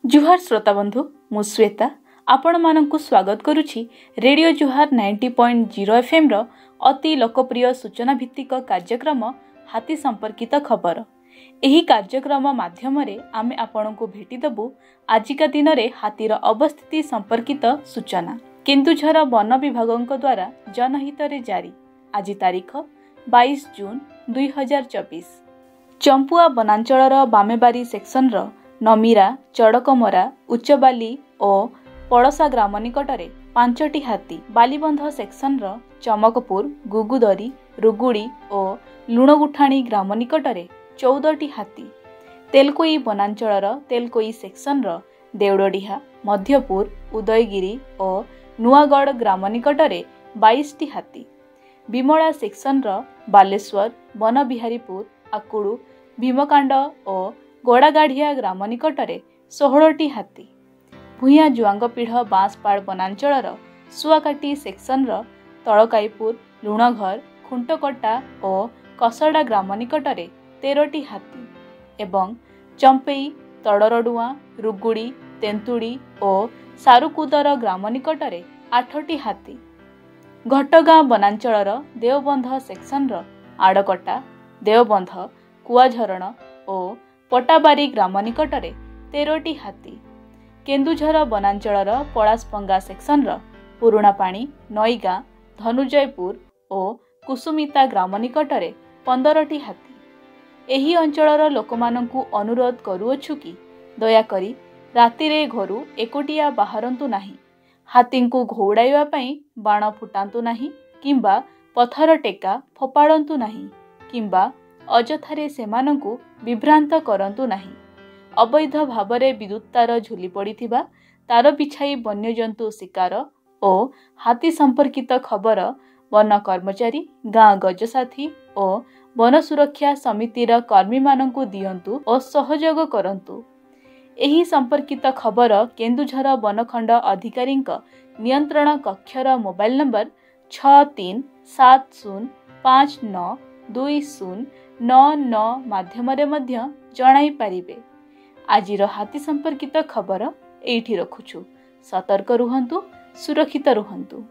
जुहार श्रोता बंधु मु श्वेता आपण मानकु स्वागत करुछि रेडियो जुहार 90.0 एफएम रो अति लोकप्रिय सूचना भित्तिक कार्यक्रम हाथी संपर्कित खबर। एही कार्यक्रम माध्यम रे आमे आपनकु भेटी देबु आजिका दिन रे हाथीर अवस्थिति संपर्कित सूचना। केन्दुझर वन विभागक द्वारा जनहित रे जारी आज तारीख 22 जून 2024। चंपुआ वनांचलर बामेबारी सेक्शन रो नमीरा चड़कमरा उच्चबाली और पड़सा ग्राम निकटरे 5टी हाथी, बालीबंध सेक्शन रो चमकपुर गुगुदरी रुगुड़ी और लुणगुठाणी ग्राम निकटरे 14टी हाथी, तेलकोई वनांचलर तेलकोई सेक्शन रो देवड़डीहा मध्यपुर उदयगिरी और नुआगढ़ ग्राम निकटरे 22टी हाथी, विमला सेक्शन रो बालेश्वर बनबिहारीपुर आकुड़ू भीमकांड और गोड़ागाढ़िया ग्राम निकटरे 16टी हाथी, भूया जुआंगपीढ़ बांसपाड़ वनांचलर सुआकाटी सेक्शन रो तलकाईपुर लुणघर खुंटकटा और कसड़ा ग्राम निकटरे 13टी हाथी एवं चंपेई तड़रडुआ रुगुड़ी तेंतुड़ी और सारुकुदर ग्राम निकटरे 8टी हाथी, घटगाँ वनांचलर देवबंध सेक्शन रो आड़कटा देवबंध कुआझरण और पटाबारी ग्राम निकटरे 13टी हाथी, केन्दुझर वनांचलर पलासपंगा सेक्शन रो पुरुणापाणी नईगाँ धनुजयपुर और कुसुमिता ग्राम निकटरे 15टी हाथी। एही अंचलर लोकमानंकु अनुरोध करूअछु कि दयाकरी रातिरे घरु एकोटिया बाहरंतु नाही, हाथींकु घौड़ाइबा पई बाण फुटांतु नाही किंबा पथर टेका फोपाड़ंतु नाही किंबा अजथारे सेमानंकु विभ्रांत करंतु नाही। अवैध भावरे विद्युत तार झुली पड़िथिबा तार बिछाई वन्यजंतु शिकार और हाथी संपर्कित खबर वन कर्मचारी गाँ गजसाथी और वन सुरक्षा समितिर कर्मी मानंकु दियंतु और सहयोग करंतु। एही संपर्कित खबर केन्दुझर वनखंड अधिकारींक नियंत्रण कक्षर मोबाइल नंबर 6370592099 माध्यमरे मध्य जणाई पारिबे। आजिर हाथी संपर्कित खबर एठी रखुछु। सतर्क रुहंतु, सुरक्षित रुहंतु।